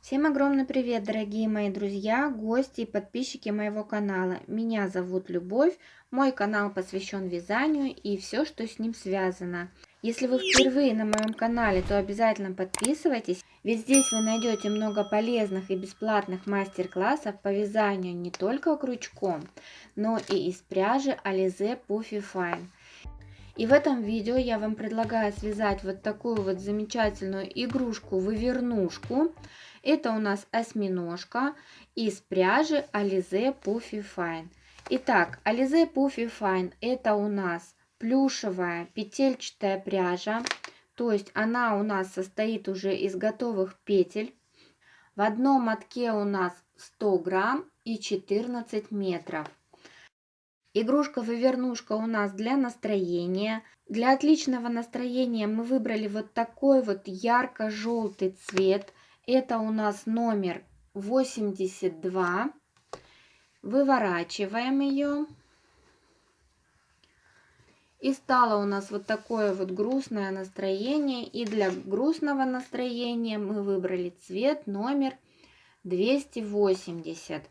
Всем огромный привет, дорогие мои друзья, гости и подписчики моего канала. Меня зовут Любовь, мой канал посвящен вязанию и все, что с ним связано. Если вы впервые на моем канале, то обязательно подписывайтесь, ведь здесь вы найдете много полезных и бесплатных мастер-классов по вязанию не только крючком, но и из пряжи Alize Puffy Fine. И в этом видео я вам предлагаю связать вот такую вот замечательную игрушку-вывернушку. Это у нас осьминожка из пряжи Alize Puffy Fine. Итак, Alize Puffy Fine это у нас плюшевая петельчатая пряжа. То есть она у нас состоит уже из готовых петель. В одном мотке у нас 100 грамм и 14 метров. Игрушка-вывернушка у нас для настроения. Для отличного настроения мы выбрали вот такой вот ярко-желтый цвет. Это у нас номер 82. Выворачиваем ее. И стало у нас вот такое вот грустное настроение. И для грустного настроения мы выбрали цвет номер 280.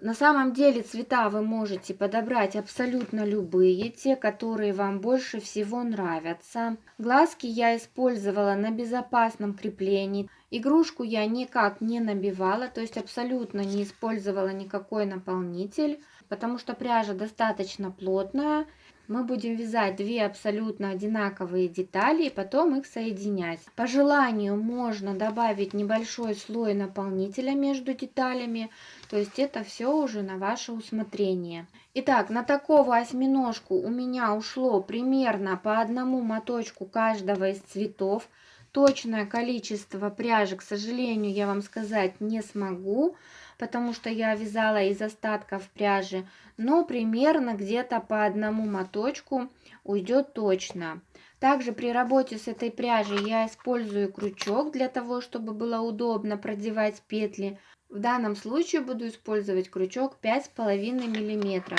На самом деле цвета вы можете подобрать абсолютно любые, те, которые вам больше всего нравятся. Глазки я использовала на безопасном креплении. Игрушку я никак не набивала, то есть абсолютно не использовала никакой наполнитель, потому что пряжа достаточно плотная. Мы будем вязать две абсолютно одинаковые детали и потом их соединять. По желанию можно добавить небольшой слой наполнителя между деталями, то есть это все уже на ваше усмотрение. Итак, на такого осьминожку у меня ушло примерно по одному моточку каждого из цветов. Точное количество пряжи, к сожалению, я вам сказать не смогу, потому что я вязала из остатков пряжи, но примерно где-то по одному моточку уйдет точно. Также при работе с этой пряжей я использую крючок для того, чтобы было удобно продевать петли. В данном случае буду использовать крючок 5,5 мм.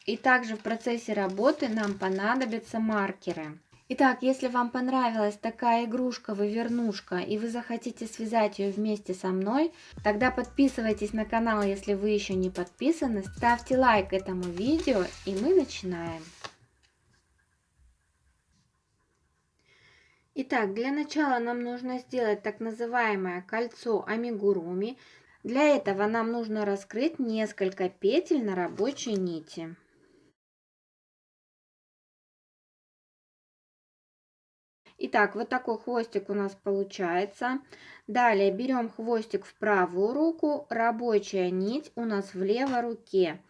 И также в процессе работы нам понадобятся маркеры. Итак, если вам понравилась такая игрушка-вывернушка и вы захотите связать ее вместе со мной, тогда подписывайтесь на канал, если вы еще не подписаны, ставьте лайк этому видео и мы начинаем. Итак, для начала нам нужно сделать так называемое кольцо амигуруми. Для этого нам нужно раскрыть несколько петель на рабочей нити. Итак, вот такой хвостик у нас получается. Далее берем хвостик в правую руку, рабочая нить у нас в левой руке.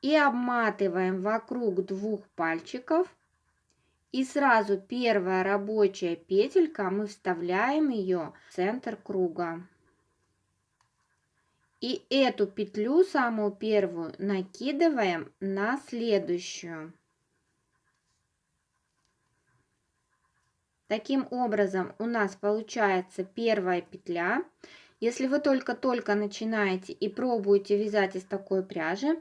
И обматываем вокруг двух пальчиков. И сразу первая рабочая петелька, мы вставляем ее в центр круга. И эту петлю, самую первую, накидываем на следующую. Таким образом у нас получается первая петля. Если вы только-только начинаете и пробуете вязать из такой пряжи,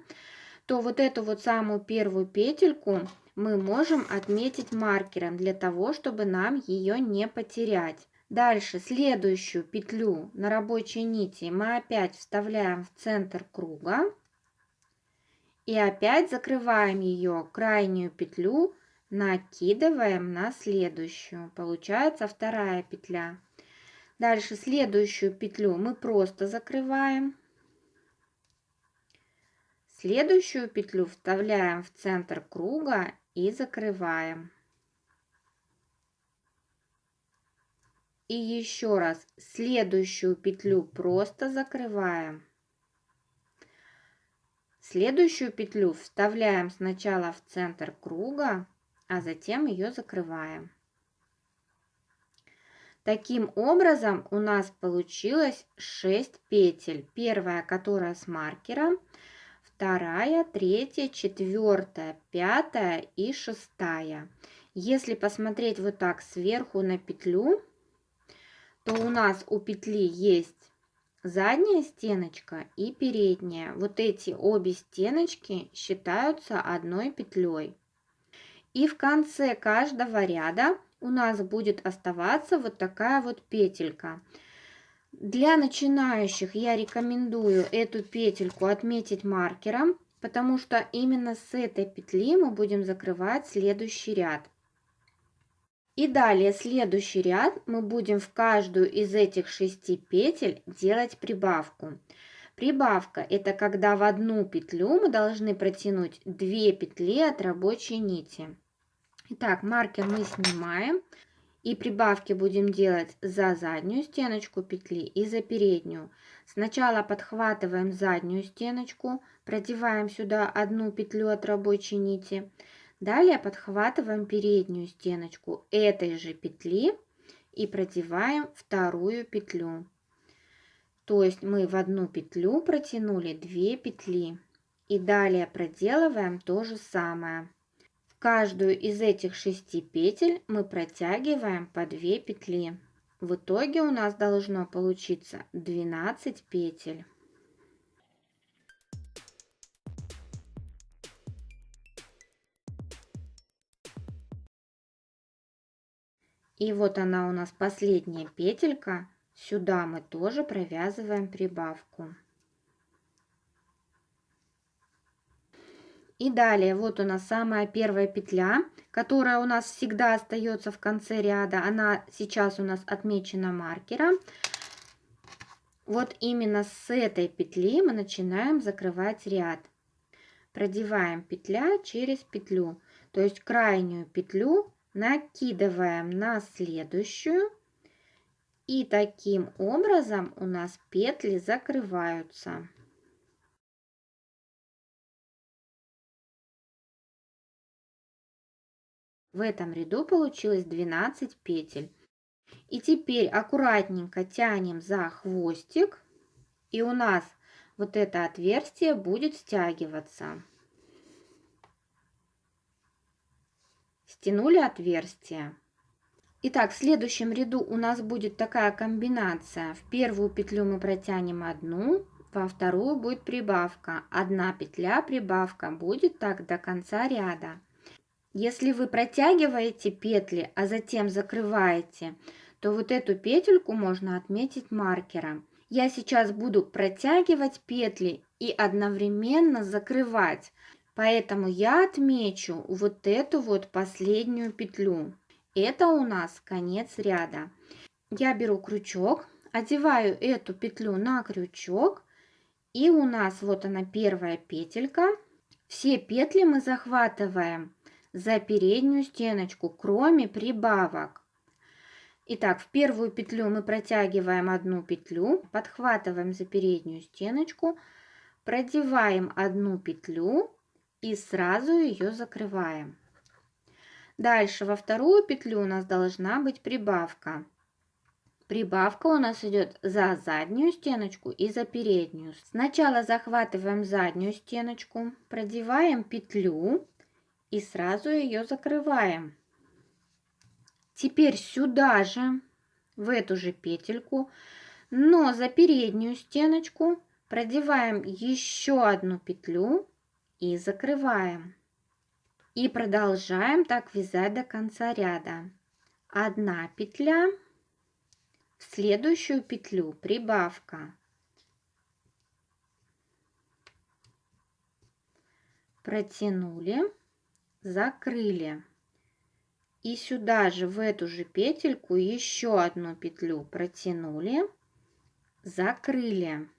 то вот эту вот самую первую петельку мы можем отметить маркером для того, чтобы нам ее не потерять. Дальше следующую петлю на рабочей нити мы опять вставляем в центр круга. И опять закрываем ее крайнюю петлю, накидываем на следующую. Получается вторая петля. Дальше следующую петлю мы просто закрываем. Следующую петлю вставляем в центр круга и закрываем. И еще раз следующую петлю просто закрываем. Следующую петлю вставляем сначала в центр круга, а затем ее закрываем. Таким образом у нас получилось 6 петель. Первая, которая с маркером, вторая, третья, четвертая, пятая и шестая. Если посмотреть вот так сверху на петлю, то у нас у петли есть задняя стеночка и передняя. Вот эти обе стеночки считаются одной петлей. И в конце каждого ряда у нас будет оставаться вот такая вот петелька. Для начинающих я рекомендую эту петельку отметить маркером, потому что именно с этой петли мы будем закрывать следующий ряд. И далее следующий ряд мы будем в каждую из этих 6 петель делать прибавку. Прибавка – это когда в одну петлю мы должны протянуть 2 петли от рабочей нити. Итак, маркер мы снимаем. И прибавки будем делать за заднюю стеночку петли и за переднюю. Сначала подхватываем заднюю стеночку, продеваем сюда одну петлю от рабочей нити. Далее подхватываем переднюю стеночку этой же петли и продеваем вторую петлю. То есть мы в одну петлю протянули 2 петли. И далее проделываем то же самое. Каждую из этих 6 петель мы протягиваем по 2 петли. В итоге у нас должно получиться 12 петель. И вот она у нас последняя петелька. Сюда мы тоже провязываем прибавку. И далее вот у нас самая первая петля, которая у нас всегда остается в конце ряда. Она сейчас у нас отмечена маркером. Вот именно с этой петли мы начинаем закрывать ряд. Продеваем петля через петлю. То есть крайнюю петлю накидываем на следующую. И таким образом у нас петли закрываются. В этом ряду получилось 12 петель. И теперь аккуратненько тянем за хвостик. И у нас вот это отверстие будет стягиваться. Стянули отверстие. Итак, в следующем ряду у нас будет такая комбинация. В первую петлю мы протянем одну, во вторую будет прибавка. Одна петля, прибавка. Будет так до конца ряда. Если вы протягиваете петли, а затем закрываете, то вот эту петельку можно отметить маркером. Я сейчас буду протягивать петли и одновременно закрывать. Поэтому я отмечу вот эту вот последнюю петлю. Это у нас конец ряда. Я беру крючок, одеваю эту петлю на крючок. И у нас вот она первая петелька. Все петли мы захватываем за переднюю стеночку, кроме прибавок. Итак, в первую петлю мы протягиваем одну петлю, подхватываем за переднюю стеночку, продеваем одну петлю и сразу ее закрываем. Дальше во вторую петлю у нас должна быть прибавка. Прибавка у нас идет за заднюю стеночку и за переднюю. Сначала захватываем заднюю стеночку, продеваем петлю и сразу ее закрываем. Теперь сюда же, в эту же петельку, но за переднюю стеночку продеваем еще одну петлю и закрываем. И продолжаем так вязать до конца ряда. Одна петля, в следующую петлю прибавка. Протянули, закрыли. И сюда же, в эту же петельку, еще одну петлю протянули, закрыли.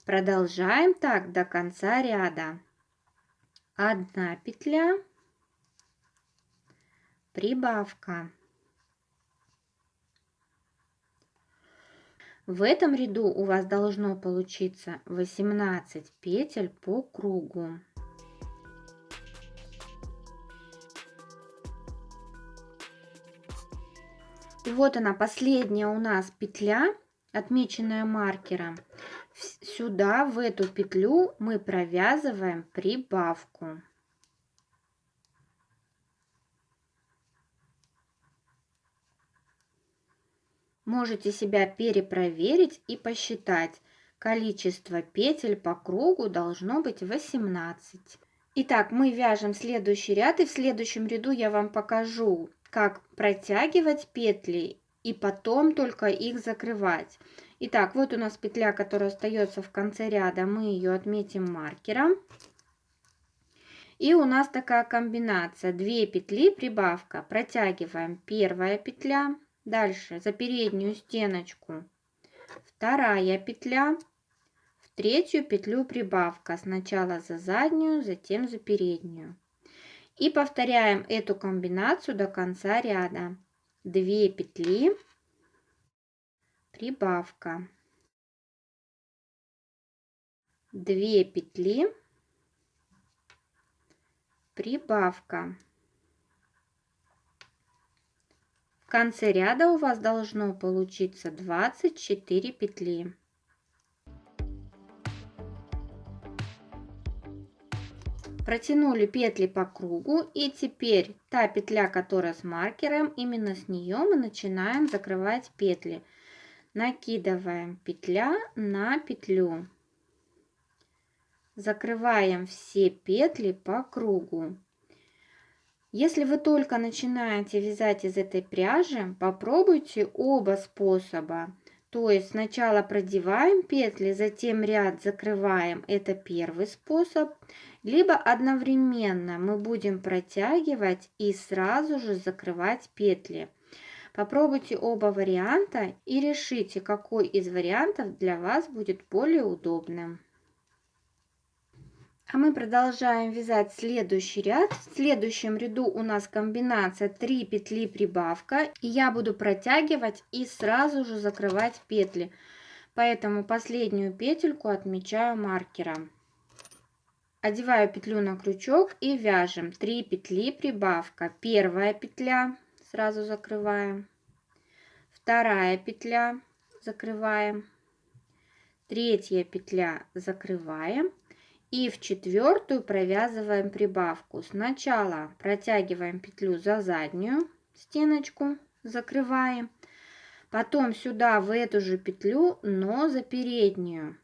Продолжаем так до конца ряда. Одна петля, прибавка. В этом ряду у вас должно получиться 18 петель по кругу. И вот она, последняя у нас петля, отмеченная маркером. Сюда, в эту петлю, мы провязываем прибавку. Можете себя перепроверить и посчитать. Количество петель по кругу должно быть 18. Итак, мы вяжем следующий ряд, и в следующем ряду я вам покажу, как протягивать петли и потом только их закрывать. Итак, вот у нас петля, которая остается в конце ряда, мы ее отметим маркером. И у нас такая комбинация: 2 петли, прибавка, протягиваем, первая петля, дальше за переднюю стеночку вторая петля, в третью петлю прибавка, сначала за заднюю, затем за переднюю. И повторяем эту комбинацию до конца ряда. 2 петли, прибавка, 2 петли, прибавка. В конце ряда у вас должно получиться 24 петли. Протянули петли по кругу, и теперь та петля, которая с маркером, именно с нее мы начинаем закрывать петли. Накидываем петля на петлю. Закрываем все петли по кругу. Если вы только начинаете вязать из этой пряжи, попробуйте оба способа. То есть сначала продеваем петли, затем ряд закрываем, это первый способ. Либо одновременно мы будем протягивать и сразу же закрывать петли. Попробуйте оба варианта и решите, какой из вариантов для вас будет более удобным. А мы продолжаем вязать следующий ряд. В следующем ряду у нас комбинация 3 петли, прибавка. И я буду протягивать и сразу же закрывать петли. Поэтому последнюю петельку отмечаю маркером. Одеваю петлю на крючок и вяжем 3 петли, прибавка. Первая петля, сразу закрываем. Вторая петля, закрываем. Третья петля, закрываем. И в четвертую провязываем прибавку. Сначала протягиваем петлю за заднюю стеночку, закрываем. Потом сюда в эту же петлю, но за переднюю.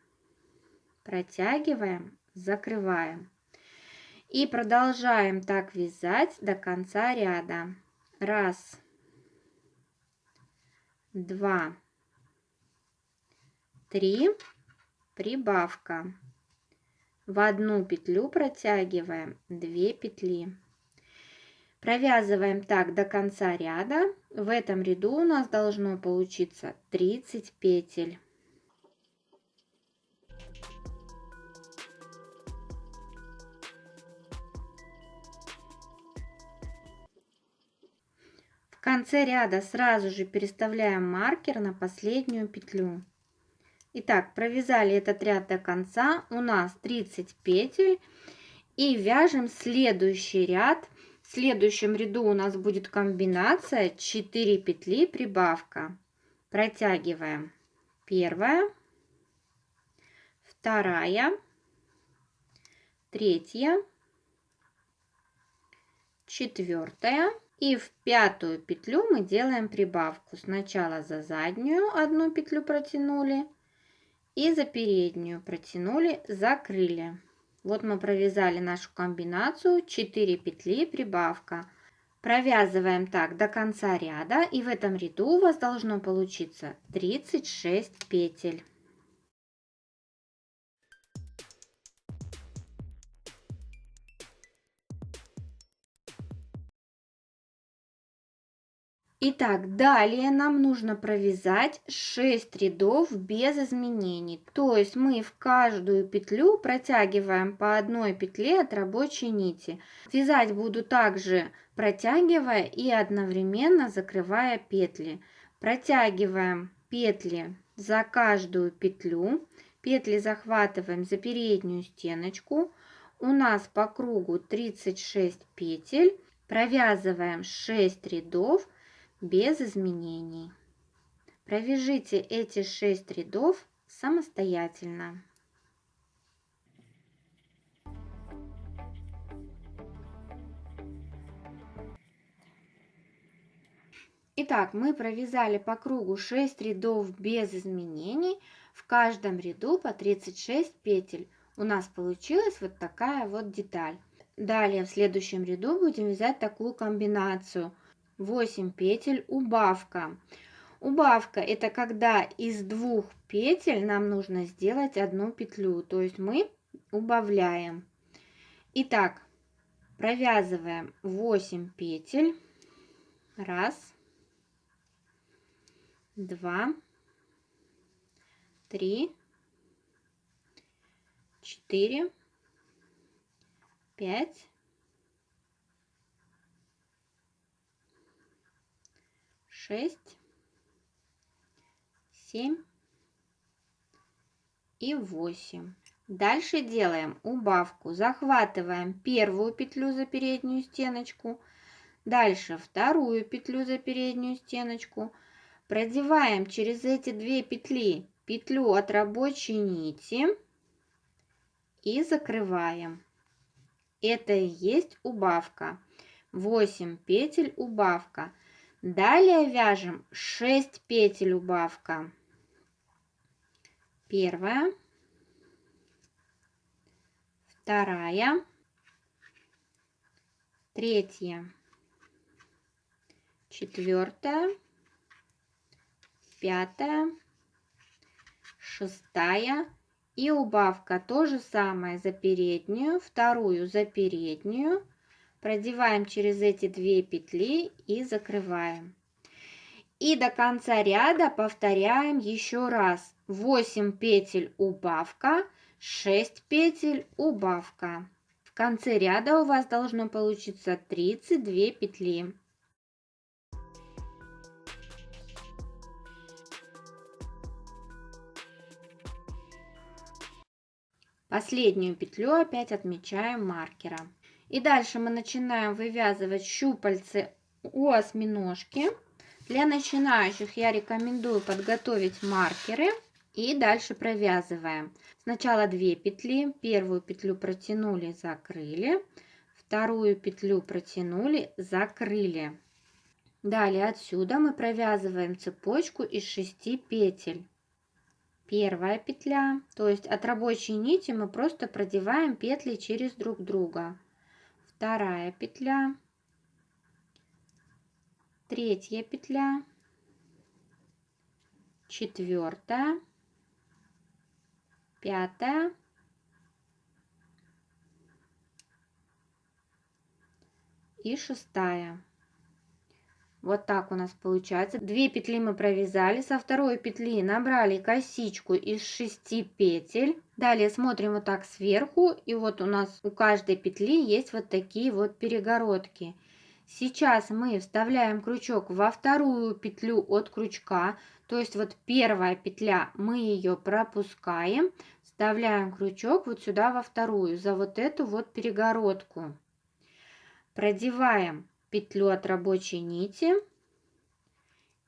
Протягиваем, закрываем. И продолжаем так вязать до конца ряда. 1, 2, 3, прибавка. В одну петлю протягиваем 2 петли. Провязываем так до конца ряда. В этом ряду у нас должно получиться 30 петель. В конце ряда сразу же переставляем маркер на последнюю петлю. Итак, провязали этот ряд до конца, у нас 30 петель, и вяжем следующий ряд. В следующем ряду у нас будет комбинация 4 петли, прибавка. Протягиваем первая, вторая, третья, четвертая. И в пятую петлю мы делаем прибавку. Сначала за заднюю одну петлю протянули. И за переднюю протянули, закрыли. Вот мы провязали нашу комбинацию 4 петли, прибавка. Провязываем так до конца ряда, и в этом ряду у вас должно получиться 36 петель. Итак, далее нам нужно провязать 6 рядов без изменений. То есть мы в каждую петлю протягиваем по одной петле от рабочей нити. Вязать буду также протягивая и одновременно закрывая петли. Протягиваем петли за каждую петлю. Петли захватываем за переднюю стеночку. У нас по кругу 36 петель. Провязываем 6 рядов без изменений. Провяжите эти 6 рядов самостоятельно. Итак, мы провязали по кругу 6 рядов без изменений. В каждом ряду по 36 петель. У нас получилась вот такая вот деталь. Далее в следующем ряду будем вязать такую комбинацию. 8 петель, убавка. Убавка — это когда из 2 петель нам нужно сделать 1 петлю, то есть мы убавляем. Итак, провязываем 8 петель. 1, 2, 3, 4, 5, 6, 7 и 8. Дальше делаем убавку. Захватываем первую петлю за переднюю стеночку, дальше вторую петлю за переднюю стеночку, продеваем через эти 2 петли петлю от рабочей нити и закрываем. Это и есть убавка. 8 петель убавка. Далее вяжем 6 петель убавка. Первая, вторая, третья, четвертая, пятая, шестая и убавка. То же самое за переднюю, вторую за переднюю. Продеваем через эти 2 петли и закрываем. И до конца ряда повторяем еще раз. 8 петель убавка, 6 петель убавка. В конце ряда у вас должно получиться 32 петли. Последнюю петлю опять отмечаем маркером. И дальше мы начинаем вывязывать щупальцы у осьминожки. Для начинающих я рекомендую подготовить маркеры и дальше провязываем. Сначала 2 петли, первую петлю протянули, закрыли, вторую петлю протянули, закрыли. Далее отсюда мы провязываем цепочку из 6 петель. Первая петля, то есть от рабочей нити мы просто продеваем петли через друг друга. Вторая петля, третья петля, четвертая, пятая и шестая. Вот так у нас получается. 2 петли мы провязали, со второй петли набрали косичку из 6 петель. Далее смотрим вот так сверху, и вот у нас у каждой петли есть вот такие вот перегородки. Сейчас мы вставляем крючок во вторую петлю от крючка, то есть вот первая петля, мы ее пропускаем, вставляем крючок вот сюда во вторую, за вот эту вот перегородку. Продеваем петлю от рабочей нити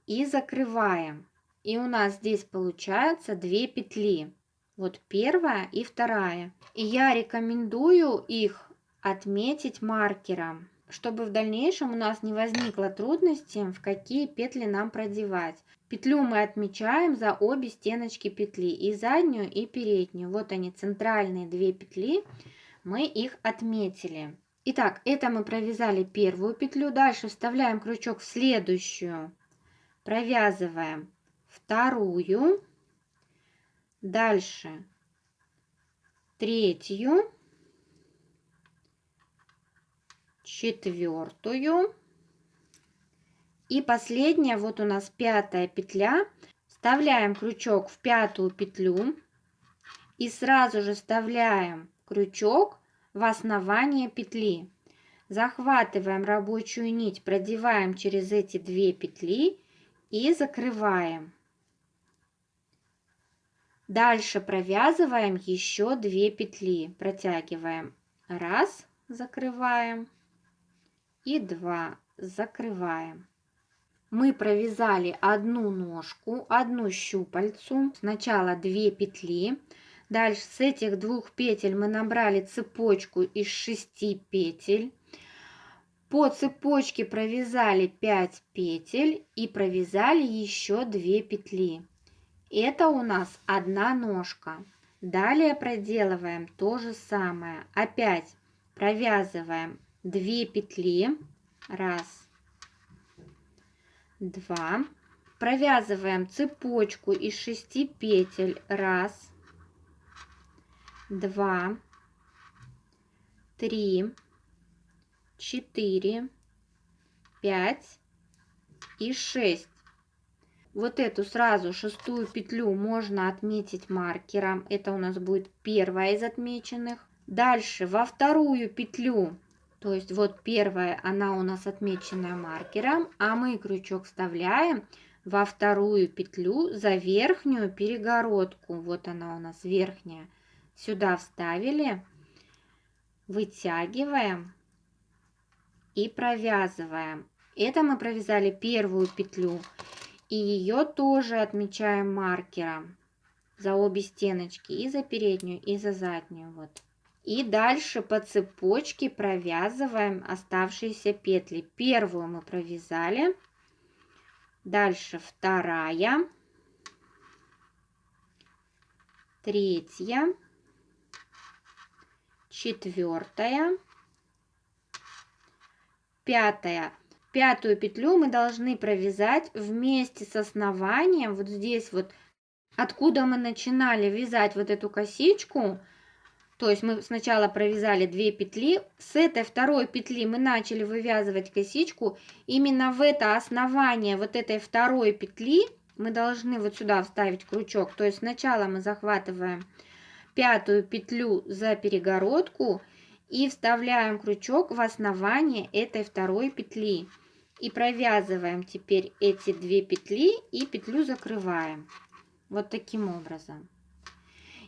и закрываем. И у нас здесь получается 2 петли. Вот первая и вторая. И я рекомендую их отметить маркером, чтобы в дальнейшем у нас не возникло трудностей, в какие петли нам продевать. Петлю мы отмечаем за обе стеночки петли, и заднюю, и переднюю. Вот они, центральные 2 петли, мы их отметили. Итак, это мы провязали первую петлю, дальше вставляем крючок в следующую, провязываем вторую, дальше третью, четвертую и последняя, вот у нас 5-я петля, вставляем крючок в 5-ю петлю и сразу же вставляем крючок в основание петли. Захватываем рабочую нить, продеваем через эти 2 петли и закрываем. Дальше провязываем еще 2 петли, протягиваем 1, закрываем и 2, закрываем. Мы провязали одну ножку, одну щупальцу, сначала 2 петли. Дальше с этих 2 петель мы набрали цепочку из 6 петель. По цепочке провязали 5 петель и провязали еще 2 петли. Это у нас одна ножка. Далее проделываем то же самое. Опять Провязываем 2 петли, 1, 2, провязываем цепочку из 6 петель, 1, 2, 3, 4, 5 и 6. Вот эту сразу 6-ю петлю можно отметить маркером. Это у нас будет первая из отмеченных. Дальше во 2-ю петлю, то есть вот первая, она у нас отмечена маркером, а мы крючок вставляем во 2-ю петлю за верхнюю перегородку. Вот она у нас верхняя. Сюда вставили, вытягиваем и провязываем. Это мы провязали 1-ю петлю. И ее тоже отмечаем маркером за обе стеночки, и за переднюю, и за заднюю. Вот. И дальше по цепочке провязываем оставшиеся петли. 1-ю мы провязали, дальше 2-я, 3-я, 4-я, 5-я. 5-ю петлю мы должны провязать вместе с основанием, вот здесь вот, откуда мы начинали вязать вот эту косичку. То есть мы сначала провязали 2 петли, с этой 2-й петли мы начали вывязывать косичку. Именно в это основание вот этой 2-й петли мы должны вот сюда вставить крючок. То есть сначала мы захватываем 5-ю петлю за перегородку и вставляем крючок в основание этой 2-й петли. И провязываем теперь эти 2 петли и петлю закрываем. Вот таким образом.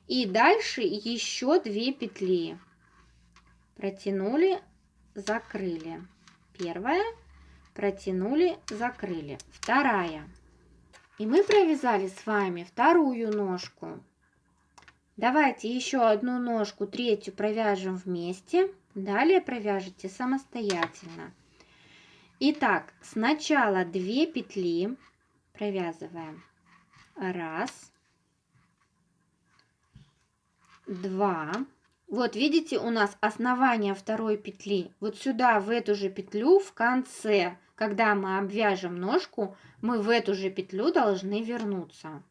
И дальше еще 2 петли. Протянули, закрыли. 1-я, протянули, закрыли. 2-я. И мы провязали с вами 2-ю ножку. Давайте еще одну ножку, 3-ю провяжем вместе. Далее провяжете самостоятельно. Итак, сначала 2 петли провязываем. 1, 2. Вот видите, у нас основание 2-й петли. Вот сюда, в эту же петлю в конце, когда мы обвяжем ножку, мы в эту же петлю должны вернуться.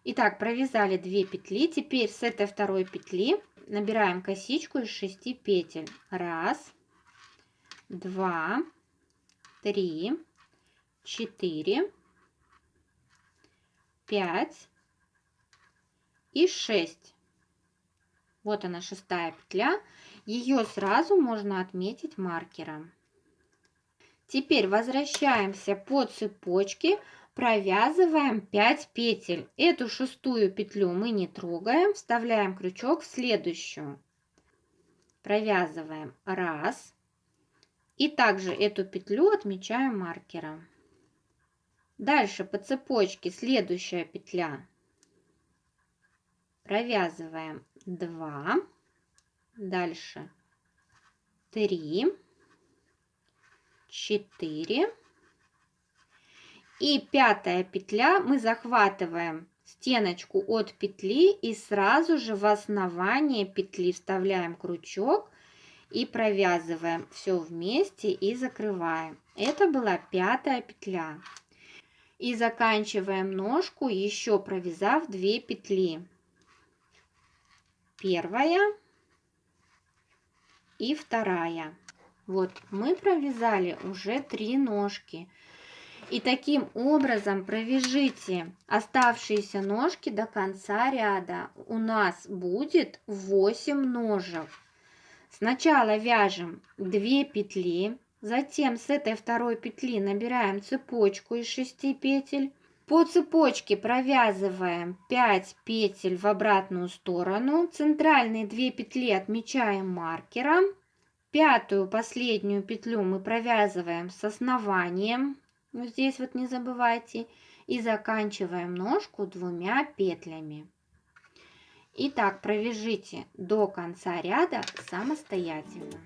Итак, провязали 2 петли. Теперь с этой 2-й петли набираем косичку из 6 петель. 1, 2, 3, 4, 5 и 6. Вот она, 6-я петля. Ее сразу можно отметить маркером. Теперь возвращаемся по цепочке, провязываем 5 петель. Эту 6-ю петлю мы не трогаем, вставляем крючок в следующую. Провязываем 1. И также эту петлю отмечаем маркером. Дальше по цепочке следующая петля. Провязываем 2. Дальше 3, 4. И 5-я петля мы захватываем стеночку от петли и сразу же в основание петли вставляем крючок и провязываем все вместе и закрываем. Это была 5-я петля. И заканчиваем ножку, еще провязав 2 петли. 1-я и 2-я. Вот мы провязали уже 3 ножки. И таким образом провяжите оставшиеся ножки до конца ряда. У нас будет 8 ножек. Сначала вяжем 2 петли, затем с этой 2-й петли набираем цепочку из 6 петель. По цепочке провязываем 5 петель в обратную сторону. Центральные 2 петли отмечаем маркером. 5-ю последнюю петлю мы провязываем с основанием. Вот здесь вот не забывайте. И заканчиваем ножку 2 петлями. Итак, провяжите до конца ряда самостоятельно.